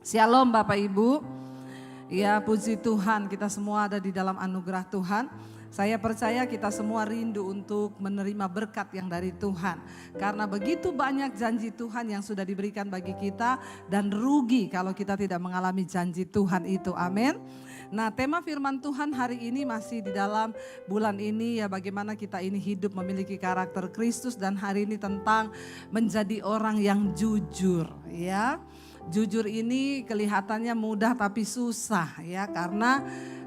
Shalom Bapak Ibu. Ya, puji Tuhan, kita semua ada di dalam anugerah Tuhan. Saya percaya kita semua rindu untuk menerima berkat yang dari Tuhan. Karena begitu banyak janji Tuhan yang sudah diberikan bagi kita, dan rugi kalau kita tidak mengalami janji Tuhan itu. Amin. Nah, tema firman Tuhan hari ini masih di dalam bulan ini, ya, bagaimana kita ini hidup memiliki karakter Kristus, dan hari ini tentang menjadi orang yang jujur, ya. Jujur ini kelihatannya mudah tapi susah, ya, karena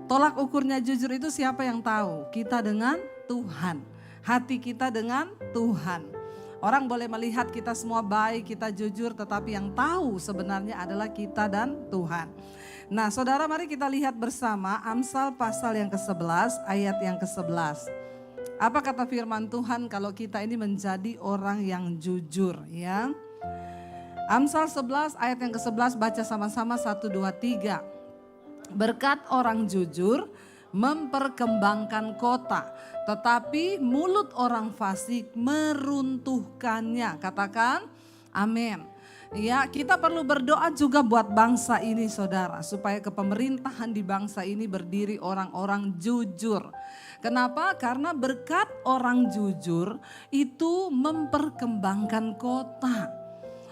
tolak ukurnya jujur itu siapa yang tahu? Kita dengan Tuhan, hati kita dengan Tuhan. Orang boleh melihat kita semua baik, kita jujur, tetapi yang tahu sebenarnya adalah kita dan Tuhan. Nah, saudara, mari kita lihat bersama Amsal pasal yang ke-11 ayat yang ke-11. Apa kata firman Tuhan kalau kita ini menjadi orang yang jujur, ya? Amsal 11 ayat yang ke-11, baca sama-sama 1, 2, 3. Berkat orang jujur memperkembangkan kota, tetapi mulut orang fasik meruntuhkannya. Katakan amin. Ya, kita perlu berdoa juga buat bangsa ini, saudara, supaya kepemerintahan di bangsa ini berdiri orang-orang jujur. Kenapa? Karena berkat orang jujur itu memperkembangkan kota.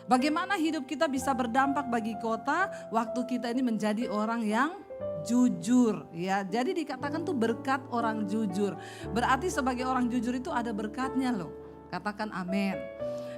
Bagaimana hidup kita bisa berdampak bagi kota waktu kita ini menjadi orang yang jujur, ya. Jadi dikatakan tuh berkat orang jujur. Berarti sebagai orang jujur itu ada berkatnya loh. Katakan amin.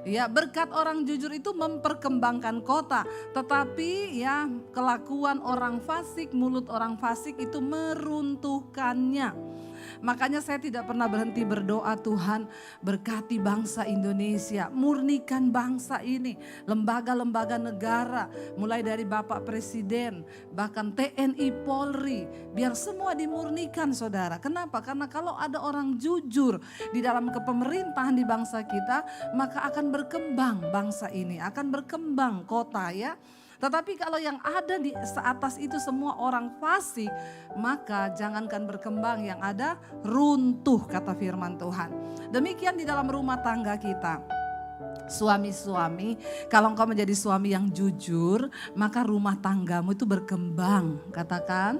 Ya, berkat orang jujur itu memperkembangkan kota, tetapi ya kelakuan orang fasik, mulut orang fasik itu meruntuhkannya. Makanya saya tidak pernah berhenti berdoa, Tuhan berkati bangsa Indonesia, murnikan bangsa ini, lembaga-lembaga negara, mulai dari Bapak Presiden, bahkan TNI, Polri, biar semua dimurnikan, saudara. Kenapa? Karena kalau ada orang jujur di dalam kepemerintahan di bangsa kita, maka akan berkembang bangsa ini, akan berkembang kota, ya. Tetapi kalau yang ada di atas itu semua orang fasik, maka jangankan berkembang, yang ada runtuh, kata firman Tuhan. Demikian di dalam rumah tangga kita. Suami-suami, kalau engkau menjadi suami yang jujur, maka rumah tanggamu itu berkembang. Katakan.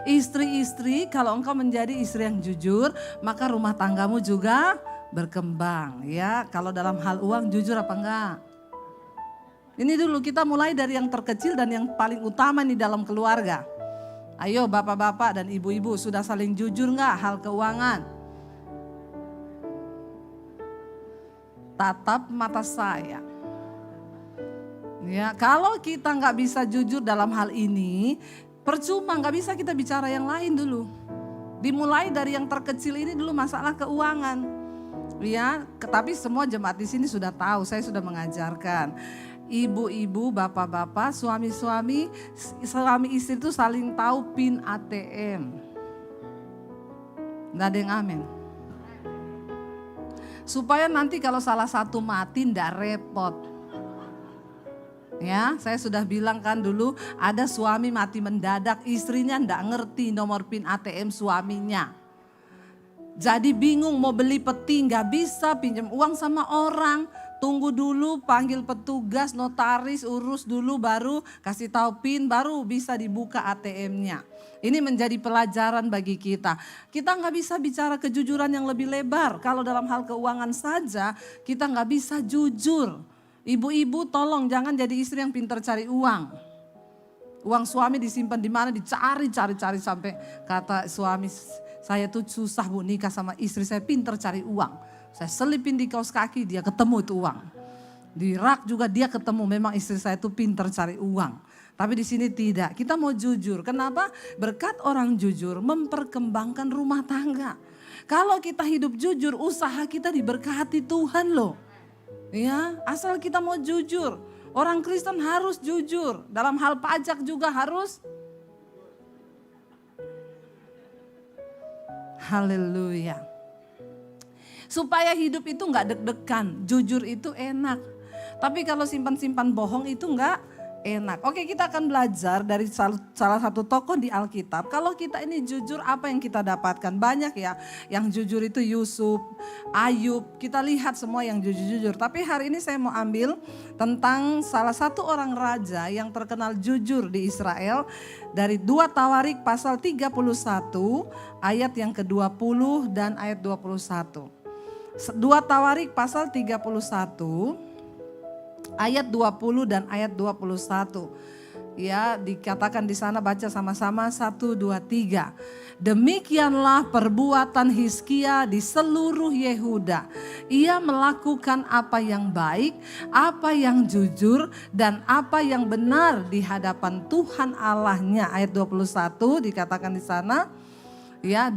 Istri-istri, kalau engkau menjadi istri yang jujur, maka rumah tanggamu juga berkembang. Ya, kalau dalam hal uang jujur apa enggak? Ini dulu kita mulai dari yang terkecil dan yang paling utama di dalam keluarga. Ayo bapak-bapak dan ibu-ibu, sudah saling jujur enggak hal keuangan? Tatap mata saya. Ya, kalau kita enggak bisa jujur dalam hal ini, percuma, enggak bisa kita bicara yang lain dulu. Dimulai dari yang terkecil ini dulu, masalah keuangan. Ya, tapi semua jemaat di sini sudah tahu, saya sudah mengajarkan. Ibu-ibu, bapak-bapak, suami-suami, suami istri itu saling tahu PIN ATM. Nggak ada yang amin. Supaya nanti kalau salah satu mati nggak repot. Ya, saya sudah bilang kan dulu, ada suami mati mendadak, istrinya nggak ngerti nomor PIN ATM suaminya. Jadi bingung mau beli peti, nggak bisa, pinjam uang sama orang. Tunggu dulu, panggil petugas, notaris, urus dulu, baru kasih tahu PIN, baru bisa dibuka ATM-nya. Ini menjadi pelajaran bagi kita. Kita nggak bisa bicara kejujuran yang lebih lebar. Kalau dalam hal keuangan saja, kita nggak bisa jujur. Ibu-ibu tolong jangan jadi istri yang pintar cari uang. Uang suami disimpan di mana, dicari sampai kata suami, saya tuh susah bu nikah sama istri saya, pintar cari uang. Saya selipin di kaos kaki, dia ketemu itu uang. Di rak juga dia ketemu, memang istri saya itu pintar cari uang. Tapi di sini tidak, kita mau jujur. Kenapa? Berkat orang jujur memperkembangkan rumah tangga. Kalau kita hidup jujur, usaha kita diberkati Tuhan loh. Ya, asal kita mau jujur. Orang Kristen harus jujur. Dalam hal pajak juga harus. Haleluya. Supaya hidup itu gak deg-degan, jujur itu enak. Tapi kalau simpan-simpan bohong itu gak enak. Oke, kita akan belajar dari salah satu tokoh di Alkitab. Kalau kita ini jujur, apa yang kita dapatkan? Banyak ya, yang jujur itu Yusuf, Ayub, kita lihat semua yang jujur-jujur. Tapi hari ini saya mau ambil tentang salah satu orang raja yang terkenal jujur di Israel. Dari 2 Tawarik pasal 31 ayat yang ke-20 dan ayat 21. 2 Tawarik pasal 31 ayat 20 dan ayat 21. Ya, dikatakan di sana, baca sama-sama 1 2 3. Demikianlah perbuatan Hizkia di seluruh Yehuda. Ia melakukan apa yang baik, apa yang jujur dan apa yang benar di hadapan Tuhan Allahnya. Ayat 21 dikatakan di sana. Ya,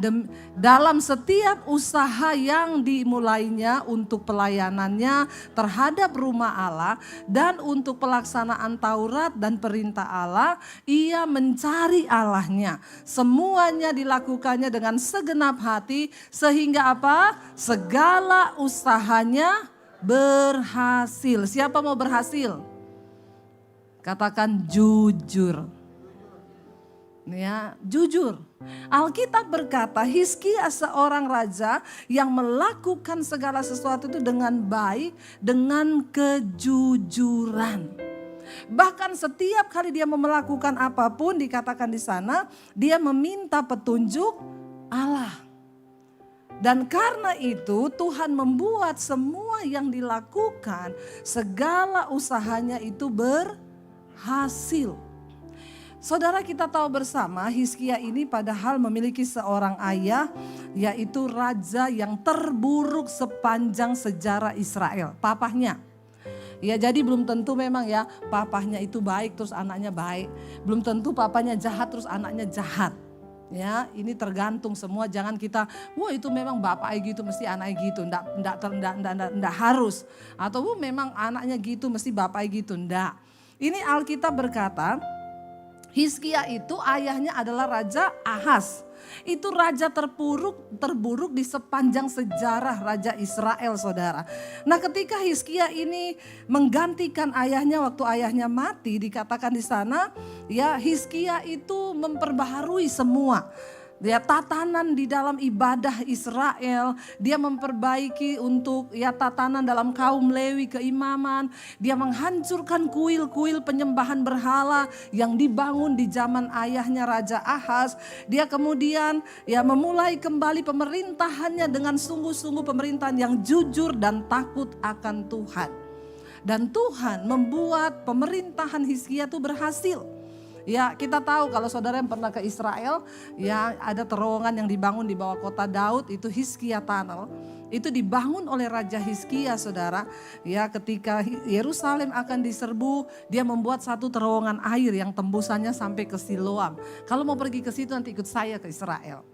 dalam setiap usaha yang dimulainya untuk pelayanannya terhadap rumah Allah dan untuk pelaksanaan Taurat dan perintah Allah, ia mencari Allahnya. Semuanya dilakukannya dengan segenap hati sehingga apa? Segala usahanya berhasil. Siapa mau berhasil? Katakan jujur. Ya, jujur. Alkitab berkata Hizkia seorang raja yang melakukan segala sesuatu itu dengan baik, dengan kejujuran. Bahkan setiap kali dia melakukan apapun, dikatakan di sana, dia meminta petunjuk Allah. Dan karena itu Tuhan membuat semua yang dilakukan, segala usahanya itu berhasil. Saudara, kita tahu bersama Hizkia ini padahal memiliki seorang ayah, yaitu raja yang terburuk sepanjang sejarah Israel, papahnya. Ya, jadi belum tentu memang ya papahnya itu baik terus anaknya baik. Belum tentu papanya jahat terus anaknya jahat. Ya, ini tergantung semua, jangan kita, wah itu memang bapaknya gitu mesti anaknya gitu, enggak harus. Atau memang anaknya gitu mesti bapaknya gitu, enggak. Ini Alkitab berkata, Hizkia itu ayahnya adalah Raja Ahaz. Itu raja terburuk di sepanjang sejarah Raja Israel, saudara. Nah, ketika Hizkia ini menggantikan ayahnya waktu ayahnya mati, dikatakan di sana, ya Hizkia itu memperbaharui semua. Dia tatanan di dalam ibadah Israel, dia memperbaiki untuk ya tatanan dalam kaum Lewi keimaman, dia menghancurkan kuil-kuil penyembahan berhala yang dibangun di zaman ayahnya Raja Ahaz. Dia kemudian ya memulai kembali pemerintahannya dengan sungguh-sungguh pemerintahan yang jujur dan takut akan Tuhan. Dan Tuhan membuat pemerintahan Hizkia itu berhasil. Ya, kita tahu kalau saudara yang pernah ke Israel, ya ada terowongan yang dibangun di bawah kota Daud, itu Hizkia Tunnel. Itu dibangun oleh Raja Hizkia, saudara. Ya, ketika Yerusalem akan diserbu, dia membuat satu terowongan air yang tembusannya sampai ke Siloam. Kalau mau pergi ke situ nanti ikut saya ke Israel.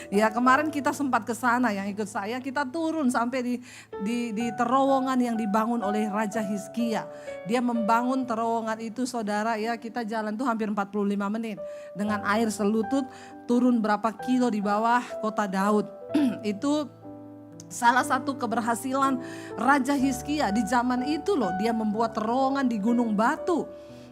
Ya, kemarin kita sempat ke sana, yang ikut saya kita turun sampai di terowongan yang dibangun oleh Raja Hizkia. Dia membangun terowongan itu, saudara, ya kita jalan tuh hampir 45 menit dengan air selutut, turun berapa kilo di bawah kota Daud. Itu salah satu keberhasilan Raja Hizkia di zaman itu loh, dia membuat terowongan di gunung batu.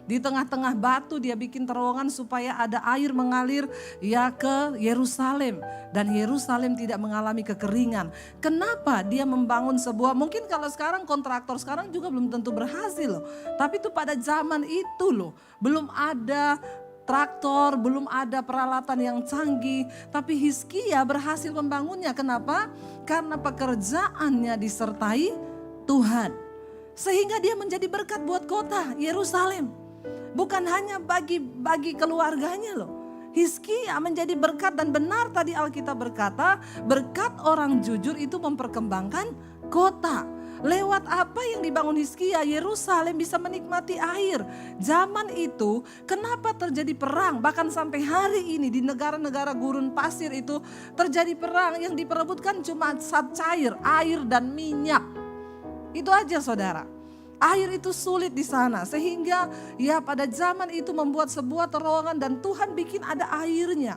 Di tengah-tengah batu dia bikin terowongan supaya ada air mengalir ya ke Yerusalem. Dan Yerusalem tidak mengalami kekeringan. Kenapa dia membangun sebuah, mungkin kalau sekarang kontraktor sekarang juga belum tentu berhasil loh. Tapi itu pada zaman itu loh, belum ada traktor, belum ada peralatan yang canggih. Tapi Hizkia berhasil membangunnya. Kenapa? Karena pekerjaannya disertai Tuhan. Sehingga dia menjadi berkat buat kota Yerusalem. Bukan hanya bagi keluarganya loh. Hizkia menjadi berkat, dan benar tadi Alkitab berkata, berkat orang jujur itu memperkembangkan kota. Lewat apa yang dibangun Hizkia, Yerusalem bisa menikmati air. Zaman itu kenapa terjadi perang? Bahkan sampai hari ini di negara-negara gurun pasir itu terjadi perang, yang diperebutkan cuma zat cair, air dan minyak. Itu aja, saudara. Air itu sulit di sana, sehingga ya pada zaman itu membuat sebuah terowongan dan Tuhan bikin ada airnya.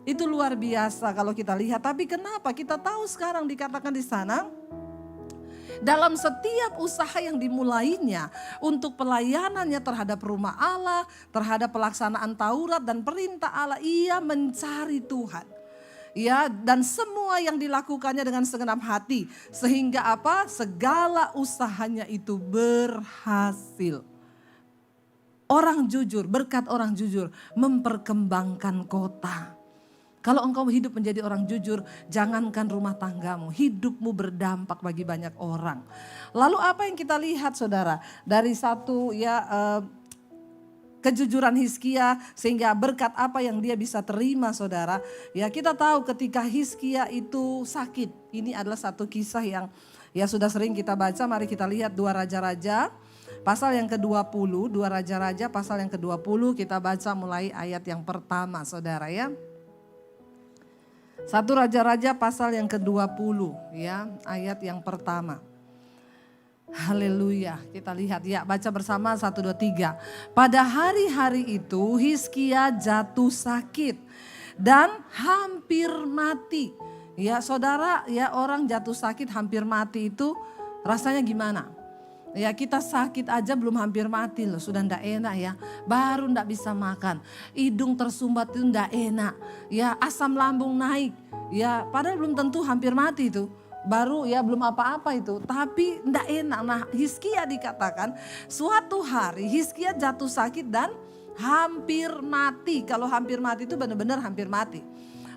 Itu luar biasa kalau kita lihat. Tapi kenapa kita tahu sekarang dikatakan di sana, dalam setiap usaha yang dimulainya untuk pelayanannya terhadap rumah Allah, terhadap pelaksanaan Taurat dan perintah Allah, ia mencari Tuhan. Ya, dan semua yang dilakukannya dengan segenap hati, sehingga apa? Segala usahanya itu berhasil. Orang jujur, berkat orang jujur memperkembangkan kota. Kalau engkau hidup menjadi orang jujur, jangankan rumah tanggamu, hidupmu berdampak bagi banyak orang. Lalu apa yang kita lihat saudara? Dari satu kejujuran Hizkia, sehingga berkat apa yang dia bisa terima saudara. Ya, kita tahu ketika Hizkia itu sakit. Ini adalah satu kisah yang ya sudah sering kita baca. Mari kita lihat 2 Raja-Raja pasal yang ke-20. 2 Raja-Raja pasal yang ke-20, kita baca mulai ayat yang pertama saudara ya. 1 Raja-Raja pasal yang ke-20 ya, ayat yang pertama. Haleluya, kita lihat ya, baca bersama 1, 2, 3. Pada hari-hari itu Hizkia jatuh sakit dan hampir mati. Ya saudara, ya orang jatuh sakit hampir mati itu rasanya gimana? Ya kita sakit aja belum hampir mati loh, sudah ndak enak ya. Baru ndak bisa makan, hidung tersumbat itu ndak enak. Ya asam lambung naik, ya padahal belum tentu hampir mati itu. Baru ya belum apa-apa itu, tapi ndak enak. Nah Hizkia dikatakan suatu hari Hizkia jatuh sakit dan hampir mati. Kalau hampir mati itu benar-benar hampir mati.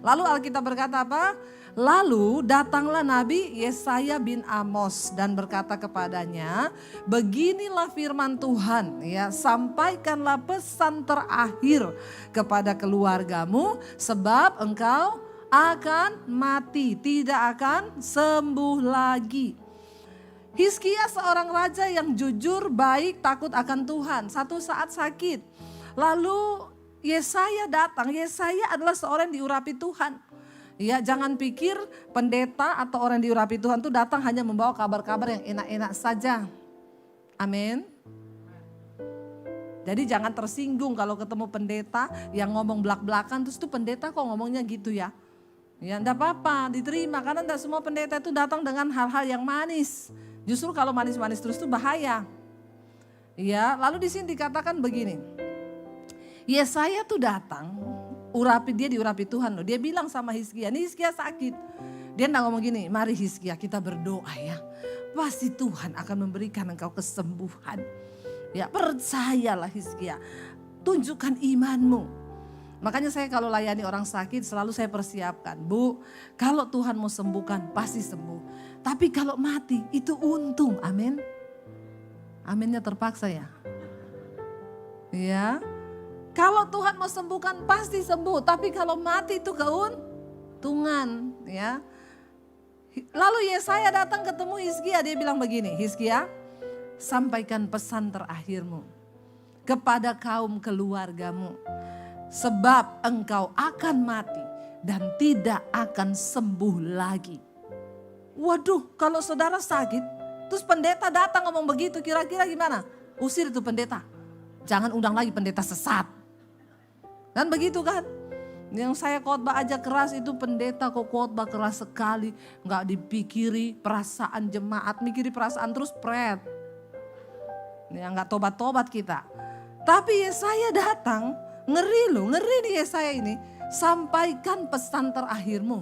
Lalu Alkitab berkata apa? Lalu datanglah Nabi Yesaya bin Amos dan berkata kepadanya, beginilah firman Tuhan, ya, sampaikanlah pesan terakhir kepada keluargamu sebab engkau akan mati, tidak akan sembuh lagi. Hizkia seorang raja yang jujur, baik, takut akan Tuhan. Satu saat sakit. Lalu Yesaya datang. Yesaya adalah seorang yang diurapi Tuhan. Ya, jangan pikir pendeta atau orang yang diurapi Tuhan itu datang hanya membawa kabar-kabar yang enak-enak saja. Amin. Jadi jangan tersinggung kalau ketemu pendeta yang ngomong belak-belakan, terus itu pendeta kok ngomongnya gitu ya. Ya enggak apa-apa, diterima, karena enggak semua pendeta itu datang dengan hal-hal yang manis. Justru kalau manis-manis terus itu bahaya. Ya, lalu di sini dikatakan begini. Yesaya tuh datang, diurapi Tuhan loh. Dia bilang sama Hizkia, ini Hizkia sakit. Dia enggak ngomong gini, mari Hizkia kita berdoa ya. Pasti Tuhan akan memberikan engkau kesembuhan. Ya, percayalah Hizkia, tunjukkan imanmu. Makanya saya kalau layani orang sakit selalu saya persiapkan. Bu, kalau Tuhan mau sembuhkan pasti sembuh. Tapi kalau mati itu untung, amin. Aminnya terpaksa ya. Ya, kalau Tuhan mau sembuhkan pasti sembuh. Tapi kalau mati itu keuntungan ya. Lalu Yesaya datang ketemu Hizkia, dia bilang begini, Hizkia sampaikan pesan terakhirmu kepada kaum keluargamu. Sebab engkau akan mati dan tidak akan sembuh lagi. Waduh, kalau saudara sakit, terus pendeta datang ngomong begitu, kira-kira gimana? Usir itu pendeta. Jangan undang lagi pendeta sesat. Dan begitu kan? Yang saya khotbah aja keras itu pendeta kok khotbah keras sekali. Nggak dipikiri perasaan jemaat, mikiri perasaan terus pret. Ya nggak tobat-tobat kita. Tapi Yesaya datang. Ngeri nih Yesaya ini. Sampaikan pesan terakhirmu.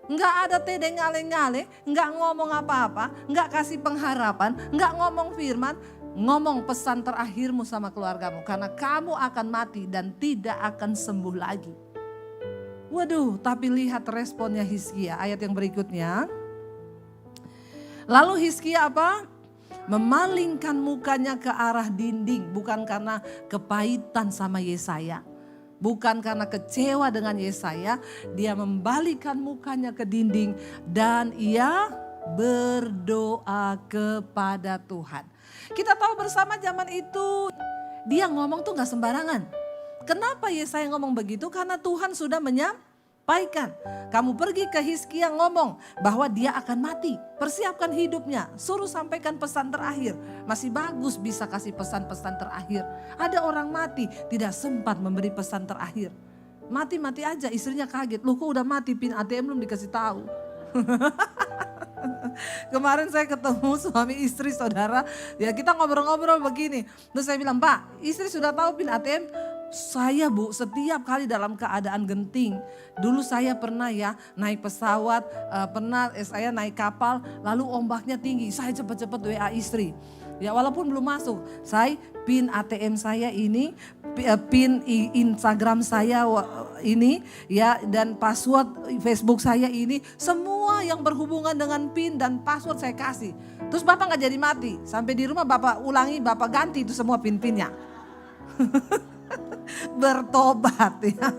Enggak ada tede ngale-ngale, enggak ngomong apa-apa, enggak kasih pengharapan, enggak ngomong firman. Ngomong pesan terakhirmu sama keluargamu. Karena kamu akan mati dan tidak akan sembuh lagi. Waduh, tapi lihat responnya Hizkia. Ayat yang berikutnya. Lalu Hizkia apa? Memalingkan mukanya ke arah dinding, bukan karena kepahitan sama Yesaya, bukan karena kecewa dengan Yesaya, dia membalikan mukanya ke dinding dan ia berdoa kepada Tuhan. Kita tahu bersama zaman itu dia ngomong tuh gak sembarangan. Kenapa Yesaya ngomong begitu? Karena Tuhan sudah menyampaikan. Kamu pergi ke Hizkia ngomong bahwa dia akan mati. Persiapkan hidupnya, suruh sampaikan pesan terakhir. Masih bagus bisa kasih pesan-pesan terakhir. Ada orang mati tidak sempat memberi pesan terakhir. Mati-mati aja, istrinya kaget. Loh kok udah mati, pin ATM belum dikasih tahu. Kemarin saya ketemu suami istri saudara, ya kita ngobrol-ngobrol begini. Terus saya bilang, Pak, istri sudah tahu PIN ATM? Saya Bu, setiap kali dalam keadaan genting. Dulu saya pernah ya naik pesawat, pernah saya naik kapal, lalu ombaknya tinggi. Saya cepat-cepat WA istri. Ya walaupun belum masuk, saya PIN ATM saya ini, PIN Instagram saya ini, ya dan password Facebook saya ini, semua yang berhubungan dengan PIN dan password saya kasih. Terus Bapak nggak jadi mati, sampai di rumah Bapak ulangi, Bapak ganti itu semua PIN-PINnya. Bertobat ya.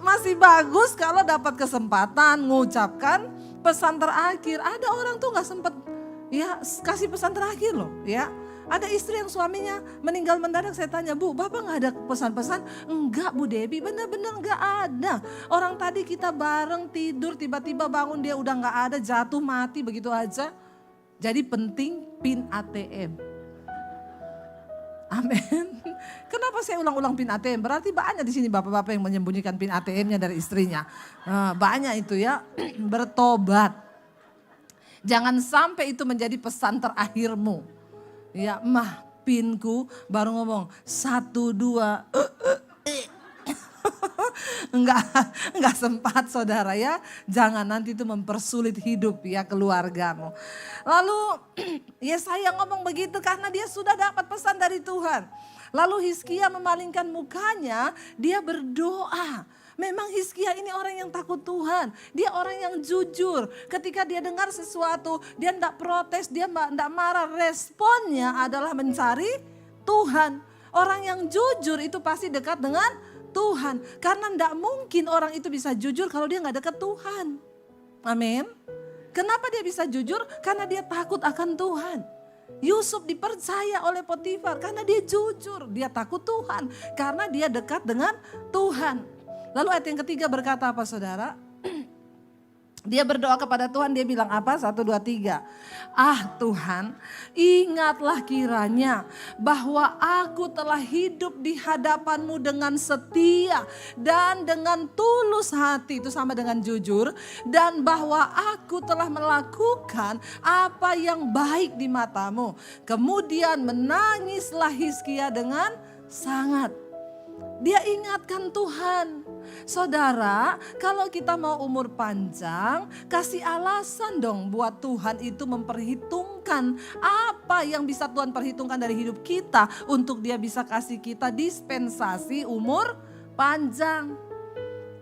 Masih bagus kalau dapat kesempatan mengucapkan pesan terakhir. Ada orang tuh nggak sempat ya kasih pesan terakhir loh ya. Ada istri yang suaminya meninggal mendadak, saya tanya, Bu, Bapak nggak ada pesan-pesan? Enggak Bu Debbie, benar-benar nggak ada. Orang tadi kita bareng tidur, tiba-tiba bangun dia udah nggak ada, jatuh mati begitu aja. Jadi penting PIN ATM. Amin. Kenapa saya ulang-ulang PIN ATM? Berarti banyak di sini bapak-bapak yang menyembunyikan PIN ATM-nya dari istrinya. Banyak itu ya, bertobat. Jangan sampai itu menjadi pesan terakhirmu. Ya, mah PIN-ku baru ngomong 1, 2. Enggak sempat saudara ya. Jangan nanti itu mempersulit hidup ya keluargamu. Lalu ya saya ngomong begitu karena dia sudah dapat pesan dari Tuhan. Lalu Hizkia memalingkan mukanya, dia berdoa. Memang Hizkia ini orang yang takut Tuhan. Dia orang yang jujur. Ketika dia dengar sesuatu, dia tidak protes, dia tidak marah. Responnya adalah mencari Tuhan. Orang yang jujur itu pasti dekat dengan Tuhan. Karena tidak mungkin orang itu bisa jujur kalau dia nggak dekat Tuhan. Amin. Kenapa dia bisa jujur? Karena dia takut akan Tuhan. Yusuf dipercaya oleh Potifar karena dia jujur. Dia takut Tuhan karena dia dekat dengan Tuhan. Lalu ayat yang ketiga berkata apa saudara? Dia berdoa kepada Tuhan, dia bilang apa? 1, 2, 3. Ah Tuhan, ingatlah kiranya bahwa aku telah hidup di hadapan-Mu dengan setia dan dengan tulus hati, itu sama dengan jujur. Dan bahwa aku telah melakukan apa yang baik di mata-Mu. Kemudian menangislah Hizkia dengan sangat. Dia ingatkan Tuhan. Saudara, kalau kita mau umur panjang, kasih alasan dong buat Tuhan itu memperhitungkan apa yang bisa Tuhan perhitungkan dari hidup kita untuk dia bisa kasih kita dispensasi umur panjang.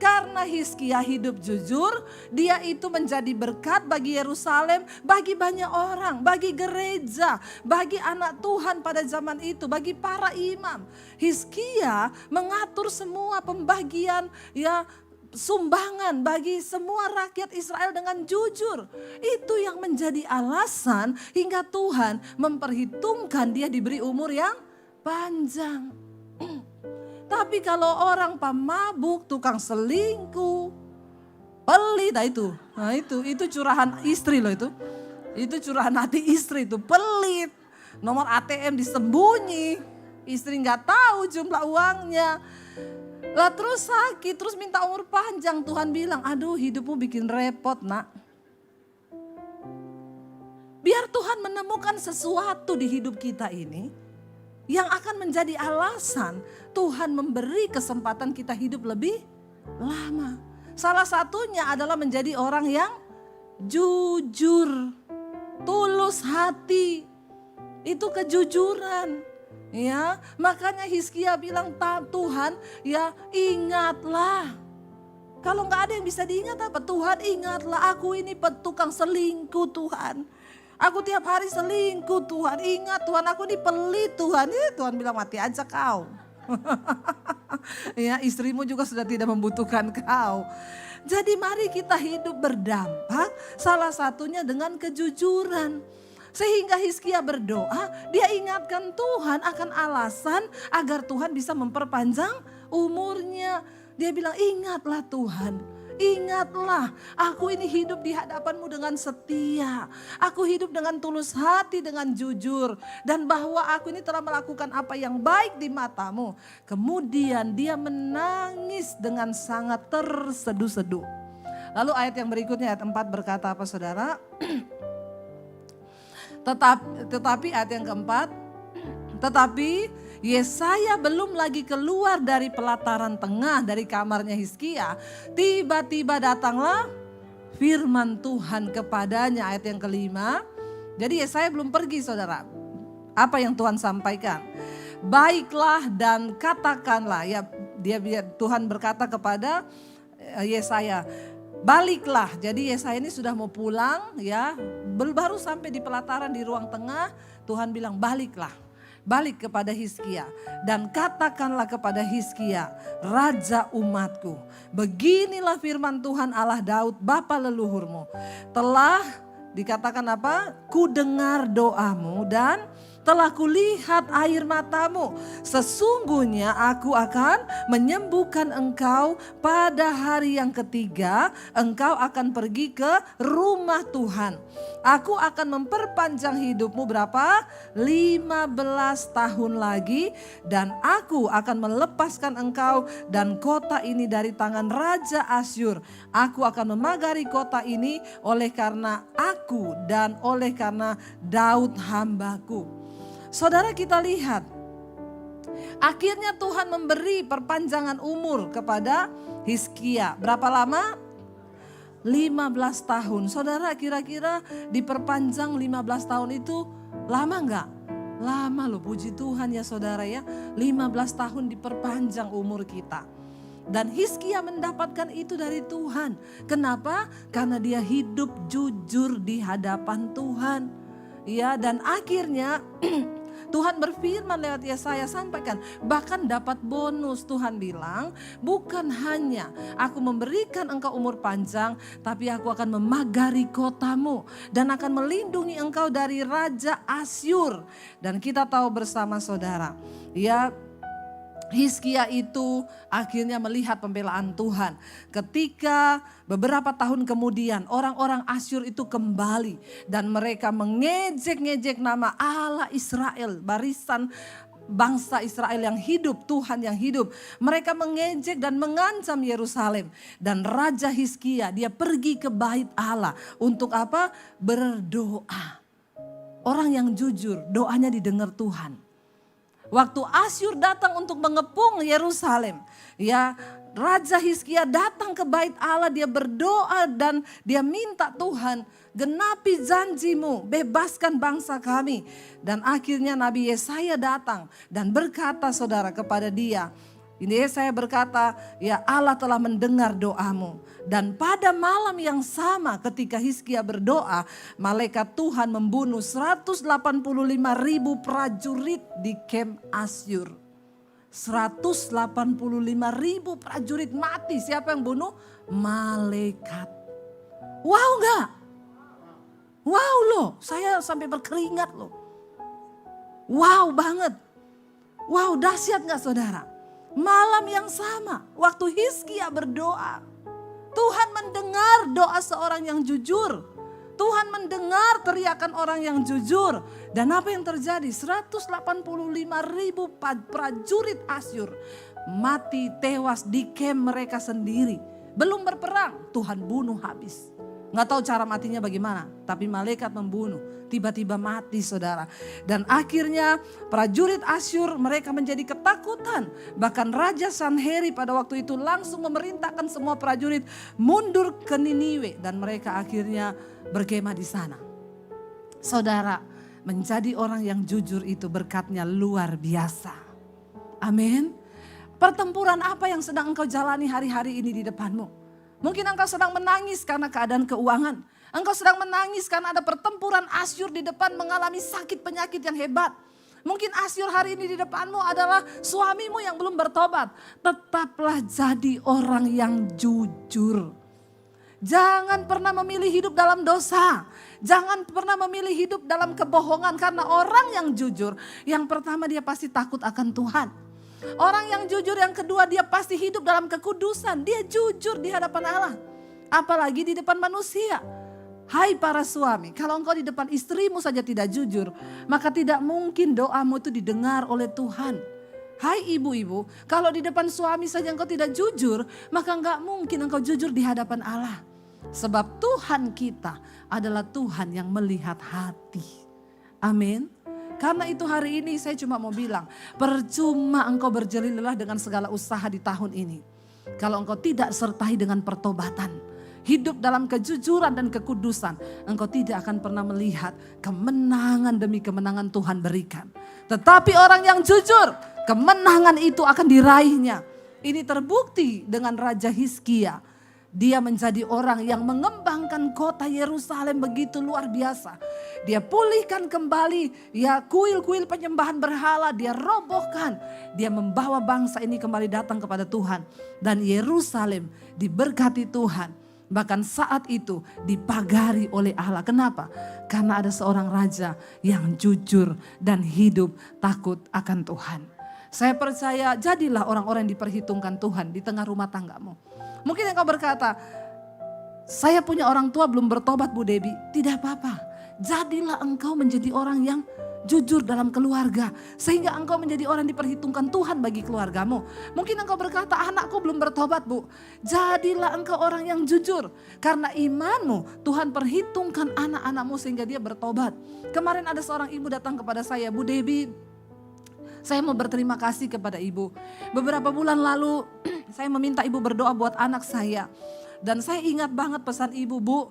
Karena Hizkia hidup jujur, dia itu menjadi berkat bagi Yerusalem, bagi banyak orang, bagi gereja, bagi anak Tuhan pada zaman itu, bagi para imam. Hizkia mengatur semua pembagian ya sumbangan bagi semua rakyat Israel dengan jujur. Itu yang menjadi alasan hingga Tuhan memperhitungkan dia diberi umur yang panjang. Tapi kalau orang pemabuk, tukang selingkuh, pelit, nah itu curahan istri loh itu. Itu curahan hati istri itu, pelit. Nomor ATM disembunyi, istri nggak tahu jumlah uangnya. Lah terus sakit, terus minta umur panjang. Tuhan bilang, aduh hidupmu bikin repot nak. Biar Tuhan menemukan sesuatu di hidup kita ini yang akan menjadi alasan Tuhan memberi kesempatan kita hidup lebih lama. Salah satunya adalah menjadi orang yang jujur, tulus hati. Itu kejujuran. Ya, makanya Hizkia bilang, Tuhan ya ingatlah. Kalau nggak ada yang bisa diingat apa? Tuhan ingatlah, aku ini tukang selingkuh Tuhan. Aku tiap hari selingkuh Tuhan, ingat Tuhan aku ini pelit Tuhan. Tuhan bilang mati aja kau. Ya istrimu juga sudah tidak membutuhkan kau. Jadi mari kita hidup berdampak, salah satunya dengan kejujuran. Sehingga Hizkia berdoa, dia ingatkan Tuhan akan alasan agar Tuhan bisa memperpanjang umurnya. Dia bilang ingatlah Tuhan. Ingatlah, aku ini hidup di hadapan-Mu dengan setia. Aku hidup dengan tulus hati, dengan jujur. Dan bahwa aku ini telah melakukan apa yang baik di mata-Mu. Kemudian dia menangis dengan sangat terseduh-seduh. Lalu ayat yang berikutnya ayat 4 berkata apa saudara? Tetapi ayat yang keempat, tetapi Yesaya belum lagi keluar dari pelataran tengah dari kamarnya Hizkia. Tiba-tiba datanglah firman Tuhan kepadanya, ayat yang kelima. Jadi Yesaya belum pergi saudara. Apa yang Tuhan sampaikan? Baiklah dan katakanlah, ya Tuhan berkata kepada Yesaya, baliklah. Jadi Yesaya ini sudah mau pulang ya, baru sampai di pelataran di ruang tengah, Tuhan bilang baliklah. Balik kepada Hizkia dan katakanlah kepada Hizkia, raja umatku, beginilah firman Tuhan Allah Daud bapa leluhurmu. Telah dikatakan apa? Ku dengar doamu dan telah kulihat air matamu. Sesungguhnya aku akan menyembuhkan engkau pada hari yang ketiga. Engkau akan pergi ke rumah Tuhan. Aku akan memperpanjang hidupmu berapa? 15 tahun lagi. Dan aku akan melepaskan engkau dan kota ini dari tangan Raja Asyur. Aku akan memagari kota ini oleh karena aku dan oleh karena Daud hambaku. Saudara, kita lihat, akhirnya Tuhan memberi perpanjangan umur kepada Hizkia. Berapa lama? 15 tahun. Saudara, kira-kira diperpanjang 15 tahun itu lama enggak? Lama loh, puji Tuhan ya saudara ya. 15 tahun diperpanjang umur kita. Dan Hizkia mendapatkan itu dari Tuhan. Kenapa? Karena dia hidup jujur di hadapan Tuhan. Ya, dan akhirnya Tuhan berfirman lewat Yesaya sampaikan, bahkan dapat bonus. Tuhan bilang, bukan hanya aku memberikan engkau umur panjang, tapi aku akan memagari kotamu dan akan melindungi engkau dari Raja Asyur. Dan kita tahu bersama saudara, ya, Hizkia itu akhirnya melihat pembelaan Tuhan. Ketika beberapa tahun kemudian orang-orang Asyur itu kembali. Dan mereka mengejek-ngejek nama Allah Israel. Barisan bangsa Israel yang hidup, Tuhan yang hidup. Mereka mengejek dan mengancam Yerusalem. Dan Raja Hizkia dia pergi ke bait Allah. Untuk apa? Berdoa. Orang yang jujur doanya didengar Tuhan. Waktu Asyur datang untuk mengepung Yerusalem, ya, Raja Hizkia datang ke bait Allah, dia berdoa dan dia minta Tuhan, genapi janjimu, bebaskan bangsa kami. Dan akhirnya Nabi Yesaya datang dan berkata saudara kepada dia, ini Yesaya berkata, ya Allah telah mendengar doamu. Dan pada malam yang sama ketika Hizkia berdoa, malaikat Tuhan membunuh 185.000 prajurit di kem Asyur. 185.000 prajurit mati. Siapa yang bunuh? Malaikat. Wow enggak? Wow loh, saya sampai berkeringat loh. Wow banget. Wow, dahsyat enggak saudara? Malam yang sama waktu Hizkia berdoa, Tuhan mendengar doa seorang yang jujur. Tuhan mendengar teriakan orang yang jujur. Dan apa yang terjadi? 185.000 prajurit Asyur mati tewas di kem mereka sendiri. Belum berperang, Tuhan bunuh habis. Nggak tahu cara matinya bagaimana, tapi malaikat membunuh. Tiba-tiba mati saudara. Dan akhirnya prajurit Asyur mereka menjadi ketakutan. Bahkan Raja Sanherib pada waktu itu langsung memerintahkan semua prajurit mundur ke Niniwe. Dan mereka akhirnya berkemah di sana. Saudara, menjadi orang yang jujur itu berkatnya luar biasa. Amin. Pertempuran apa yang sedang engkau jalani hari-hari ini di depanmu? Mungkin engkau sedang menangis karena keadaan keuangan. Engkau sedang menangis karena ada pertempuran Asyur di depan mengalami sakit penyakit yang hebat. Mungkin Asyur hari ini di depanmu adalah suamimu yang belum bertobat. Tetaplah jadi orang yang jujur. Jangan pernah memilih hidup dalam dosa. Jangan pernah memilih hidup dalam kebohongan. Karena orang yang jujur, yang pertama dia pasti takut akan Tuhan. Orang yang jujur yang kedua dia pasti hidup dalam kekudusan. Dia jujur di hadapan Allah. Apalagi di depan manusia. Hai para suami, kalau engkau di depan istrimu saja tidak jujur, maka tidak mungkin doamu itu didengar oleh Tuhan. Hai ibu-ibu, kalau di depan suami saja engkau tidak jujur, maka enggak mungkin engkau jujur di hadapan Allah. Sebab Tuhan kita adalah Tuhan yang melihat hati. Amin. Karena itu hari ini saya cuma mau bilang, percuma engkau berjelil lelah dengan segala usaha di tahun ini. Kalau engkau tidak sertai dengan pertobatan, hidup dalam kejujuran dan kekudusan, engkau tidak akan pernah melihat kemenangan demi kemenangan Tuhan berikan. Tetapi orang yang jujur, kemenangan itu akan diraihnya. Ini terbukti dengan Raja Hizkia. Dia menjadi orang yang mengembangkan kota Yerusalem begitu luar biasa. Dia pulihkan kembali ya kuil-kuil penyembahan berhala, dia robohkan. Dia membawa bangsa ini kembali datang kepada Tuhan. Dan Yerusalem diberkati Tuhan. Bahkan saat itu dipagari oleh Allah. Kenapa? Karena ada seorang raja yang jujur dan hidup takut akan Tuhan. Saya percaya jadilah orang-orang yang diperhitungkan Tuhan di tengah rumah tanggamu. Mungkin engkau berkata, saya punya orang tua belum bertobat Bu Debbie. Tidak apa-apa, jadilah engkau menjadi orang yang jujur dalam keluarga. Sehingga engkau menjadi orang yang diperhitungkan Tuhan bagi keluargamu. Mungkin engkau berkata, anakku belum bertobat Bu. Jadilah engkau orang yang jujur. Karena imanmu, Tuhan perhitungkan anak-anakmu sehingga dia bertobat. Kemarin ada seorang ibu datang kepada saya, Bu Debbie, saya mau berterima kasih kepada ibu. Beberapa bulan lalu saya meminta ibu berdoa buat anak saya. Dan saya ingat banget pesan ibu, Bu,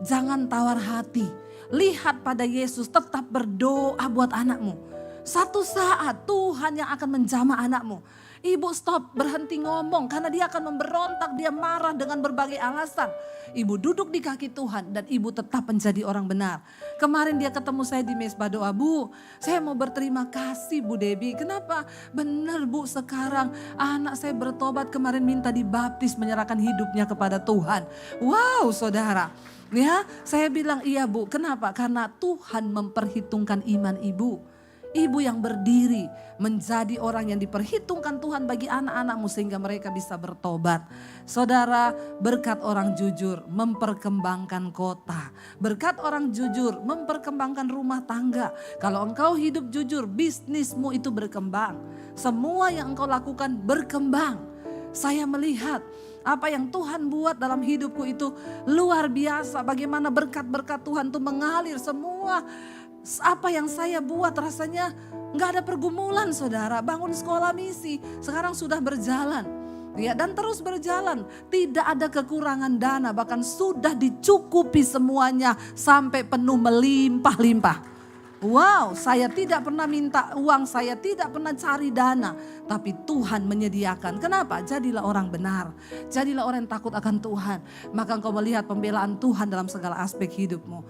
jangan tawar hati. Lihat pada Yesus, tetap berdoa buat anakmu. Satu saat Tuhan yang akan menjamah anakmu. Ibu stop, berhenti ngomong karena dia akan memberontak, dia marah dengan berbagai alasan. Ibu duduk di kaki Tuhan dan ibu tetap menjadi orang benar. Kemarin dia ketemu saya di mesbah doa, Bu, saya mau berterima kasih Bu Debbie. Kenapa? Benar Bu, sekarang anak saya bertobat, kemarin minta dibaptis, menyerahkan hidupnya kepada Tuhan. Wow saudara, ya saya bilang iya Bu, kenapa? Karena Tuhan memperhitungkan iman ibu. Ibu yang berdiri menjadi orang yang diperhitungkan Tuhan bagi anak-anakmu sehingga mereka bisa bertobat. Saudara, berkat orang jujur memperkembangkan kota. Berkat orang jujur memperkembangkan rumah tangga. Kalau engkau hidup jujur, bisnismu itu berkembang. Semua yang engkau lakukan berkembang. Saya melihat apa yang Tuhan buat dalam hidupku itu luar biasa. Bagaimana berkat-berkat Tuhan itu mengalir semua. Apa yang saya buat rasanya gak ada pergumulan saudara. Bangun sekolah misi sekarang sudah berjalan. Ya, dan terus berjalan. Tidak ada kekurangan dana, bahkan sudah dicukupi semuanya sampai penuh melimpah-limpah. Wow, saya tidak pernah minta uang, saya tidak pernah cari dana. Tapi Tuhan menyediakan. Kenapa? Jadilah orang benar. Jadilah orang yang takut akan Tuhan. Maka engkau melihat pembelaan Tuhan dalam segala aspek hidupmu.